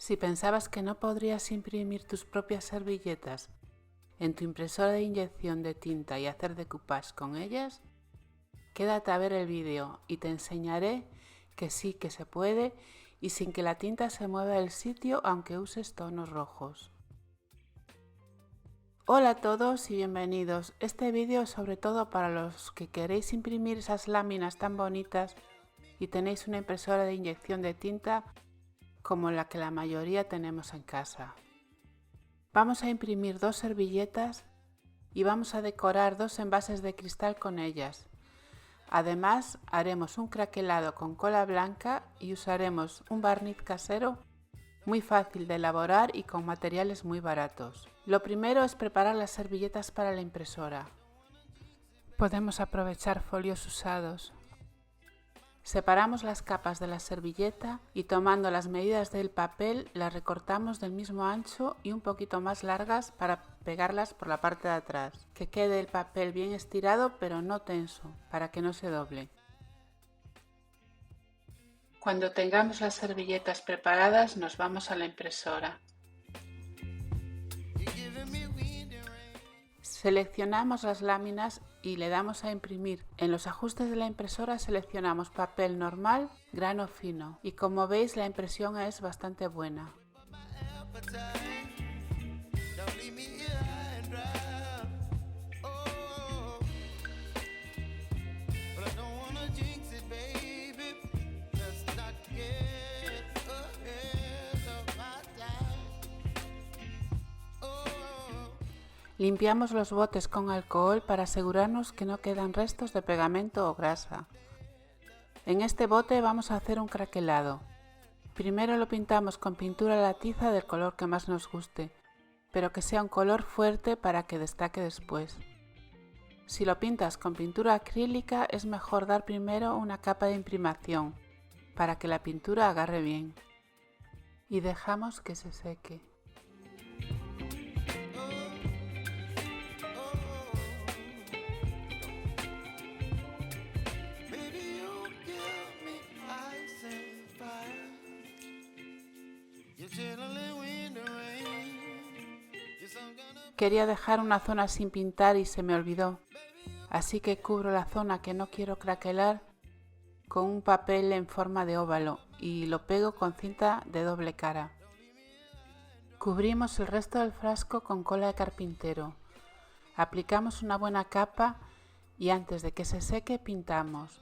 Si pensabas que no podrías imprimir tus propias servilletas en tu impresora de inyección de tinta y hacer decoupage con ellas, quédate a ver el vídeo y te enseñaré que sí que se puede y sin que la tinta se mueva del sitio aunque uses tonos rojos. Hola a todos y bienvenidos. Este vídeo es sobre todo para los que queréis imprimir esas láminas tan bonitas y tenéis una impresora de inyección de tinta como la que la mayoría tenemos en casa. Vamos a imprimir 2 servilletas y vamos a decorar 2 envases de cristal con ellas. Además, haremos un craquelado con cola blanca y usaremos un barniz casero muy fácil de elaborar y con materiales muy baratos. Lo primero es preparar las servilletas para la impresora. Podemos aprovechar folios usados. Separamos las capas de la servilleta y tomando las medidas del papel las recortamos del mismo ancho y un poquito más largas para pegarlas por la parte de atrás. Que quede el papel bien estirado pero no tenso, para que no se doble. Cuando tengamos las servilletas preparadas nos vamos a la impresora. Seleccionamos las láminas y le damos a imprimir. En los ajustes de la impresora seleccionamos papel normal, grano fino y como veis la impresión es bastante buena. Limpiamos los botes con alcohol para asegurarnos que no quedan restos de pegamento o grasa. En este bote vamos a hacer un craquelado. Primero lo pintamos con pintura a la tiza del color que más nos guste, pero que sea un color fuerte para que destaque después. Si lo pintas con pintura acrílica es mejor dar primero una capa de imprimación para que la pintura agarre bien. Y dejamos que se seque. Quería dejar una zona sin pintar y se me olvidó, así que cubro la zona que no quiero craquelar con un papel en forma de óvalo y lo pego con cinta de doble cara. Cubrimos el resto del frasco con cola de carpintero. Aplicamos una buena capa y antes de que se seque pintamos.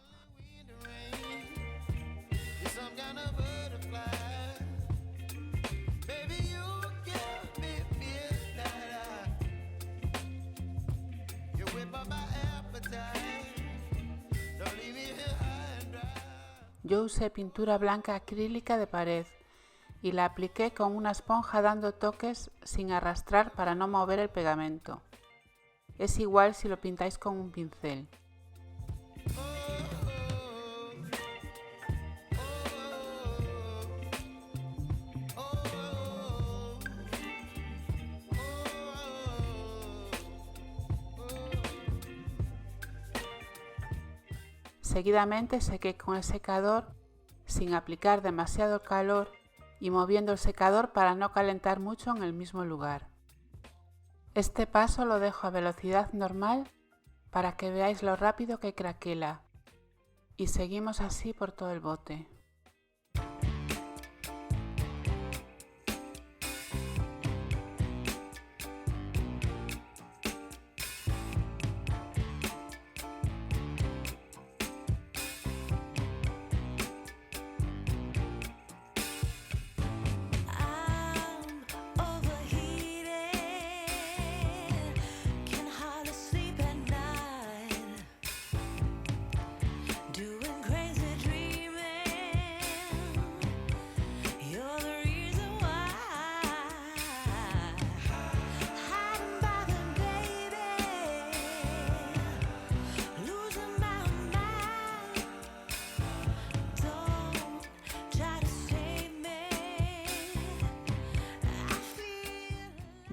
Yo usé pintura blanca acrílica de pared y la apliqué con una esponja dando toques sin arrastrar para no mover el pegamento. Es igual si lo pintáis con un pincel. Seguidamente sequé con el secador sin aplicar demasiado calor y moviendo el secador para no calentar mucho en el mismo lugar. Este paso lo dejo a velocidad normal para que veáis lo rápido que craquela y seguimos así por todo el bote.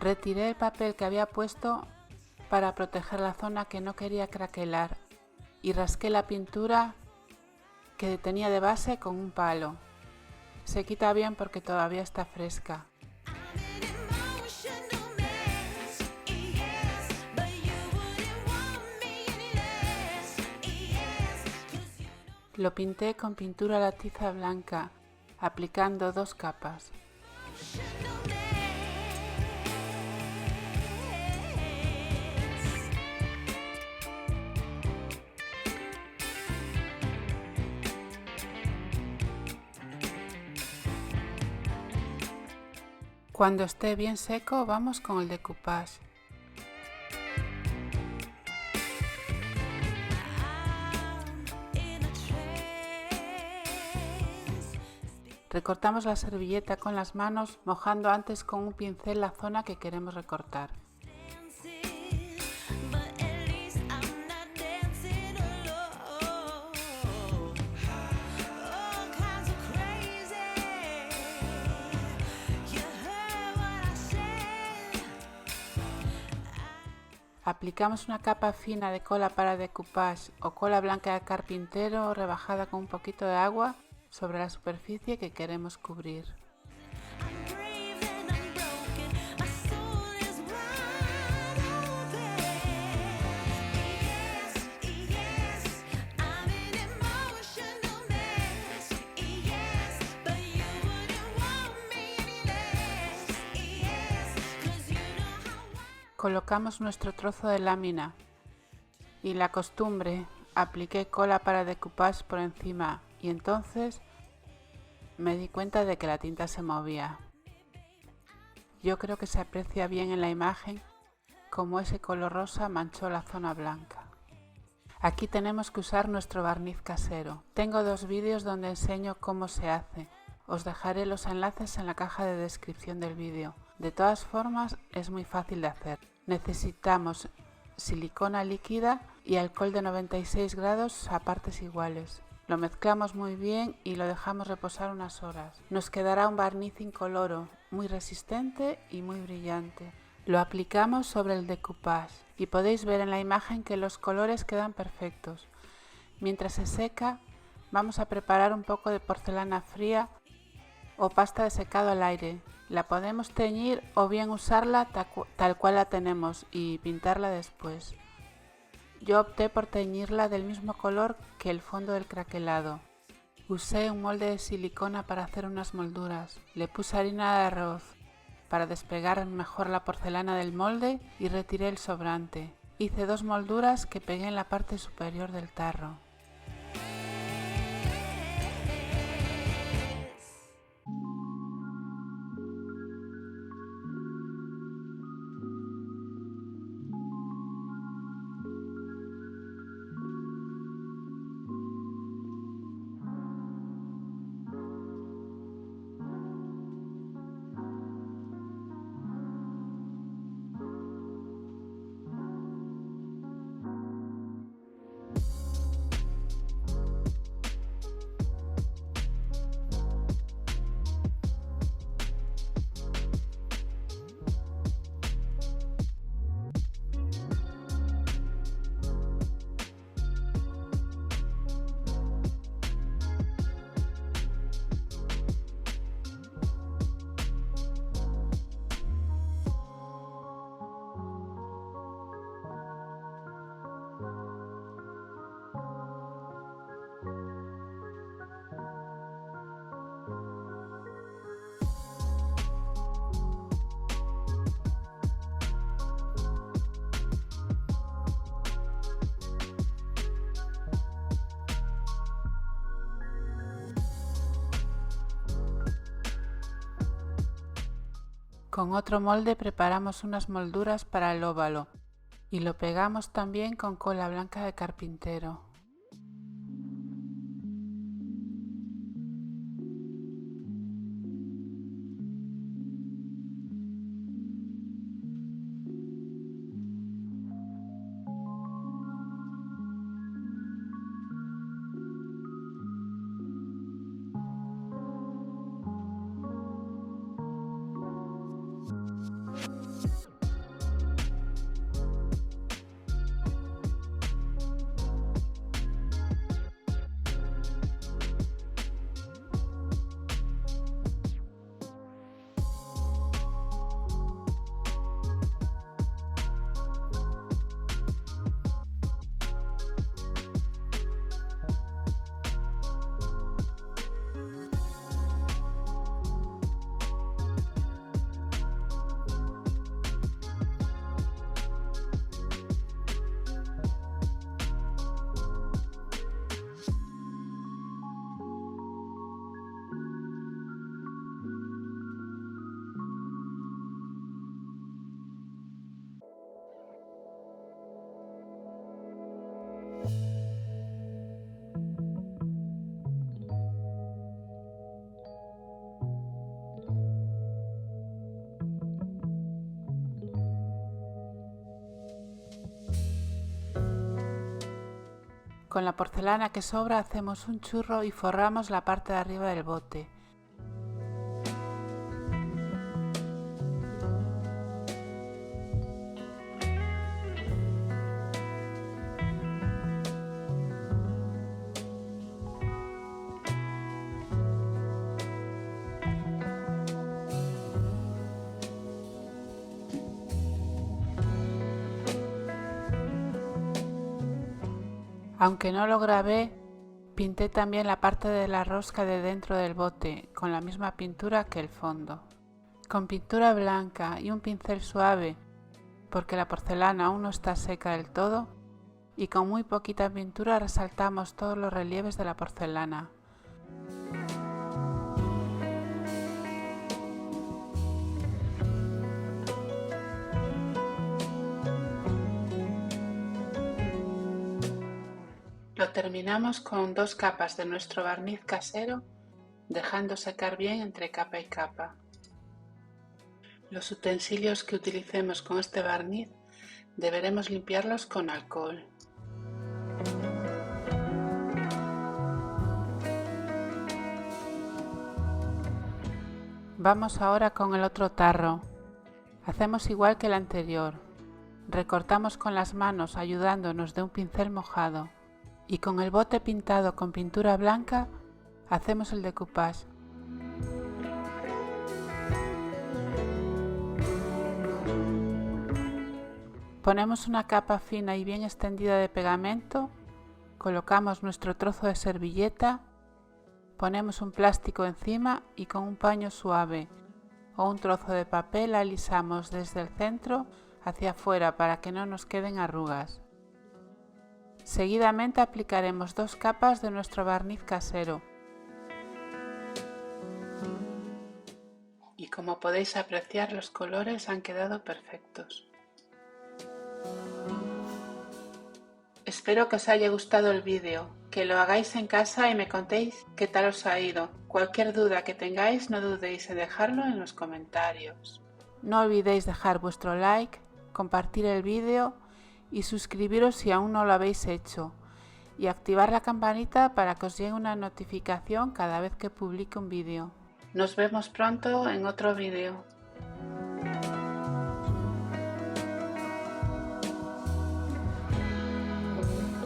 Retiré el papel que había puesto para proteger la zona que no quería craquelar y rasqué la pintura que tenía de base con un palo. Se quita bien porque todavía está fresca. Lo pinté con pintura a la tiza blanca, aplicando 2 capas. Cuando esté bien seco, vamos con el decoupage. Recortamos la servilleta con las manos, mojando antes con un pincel la zona que queremos recortar. Aplicamos una capa fina de cola para decoupage o cola blanca de carpintero rebajada con un poquito de agua sobre la superficie que queremos cubrir. Colocamos nuestro trozo de lámina y la costumbre, apliqué cola para decoupage por encima y entonces me di cuenta de que la tinta se movía. Yo creo que se aprecia bien en la imagen cómo ese color rosa manchó la zona blanca. Aquí tenemos que usar nuestro barniz casero. Tengo 2 vídeos donde enseño cómo se hace. Os dejaré los enlaces en la caja de descripción del vídeo. De todas formas, es muy fácil de hacer. Necesitamos silicona líquida y alcohol de 96 grados a partes iguales. Lo mezclamos muy bien y lo dejamos reposar unas horas. Nos quedará un barniz incoloro, muy resistente y muy brillante. Lo aplicamos sobre el decoupage y podéis ver en la imagen que los colores quedan perfectos. Mientras se seca, vamos a preparar un poco de porcelana fría o pasta de secado al aire. La podemos teñir o bien usarla tal cual la tenemos y pintarla después. Yo opté por teñirla del mismo color que el fondo del craquelado. Usé un molde de silicona para hacer unas molduras. Le puse harina de arroz para despegar mejor la porcelana del molde y retiré el sobrante. Hice 2 molduras que pegué en la parte superior del tarro. Con otro molde preparamos unas molduras para el óvalo y lo pegamos también con cola blanca de carpintero. Con la porcelana que sobra hacemos un churro y forramos la parte de arriba del bote. Aunque no lo grabé, pinté también la parte de la rosca de dentro del bote con la misma pintura que el fondo. Con pintura blanca y un pincel suave, porque la porcelana aún no está seca del todo, y con muy poquita pintura resaltamos todos los relieves de la porcelana. Lo terminamos con 2 capas de nuestro barniz casero, dejando secar bien entre capa y capa. Los utensilios que utilicemos con este barniz deberemos limpiarlos con alcohol. Vamos ahora con el otro tarro. Hacemos igual que el anterior. Recortamos con las manos ayudándonos de un pincel mojado. Y con el bote pintado con pintura blanca, hacemos el decoupage. Ponemos una capa fina y bien extendida de pegamento, colocamos nuestro trozo de servilleta, ponemos un plástico encima y con un paño suave o un trozo de papel alisamos desde el centro hacia afuera para que no nos queden arrugas. Seguidamente aplicaremos 2 capas de nuestro barniz casero. Y como podéis apreciar, los colores han quedado perfectos. Espero que os haya gustado el vídeo, que lo hagáis en casa y me contéis qué tal os ha ido. Cualquier duda que tengáis, no dudéis en dejarlo en los comentarios. No olvidéis dejar vuestro like, compartir el vídeo y suscribiros si aún no lo habéis hecho, y activar la campanita para que os llegue una notificación cada vez que publique un vídeo. Nos vemos pronto en otro vídeo.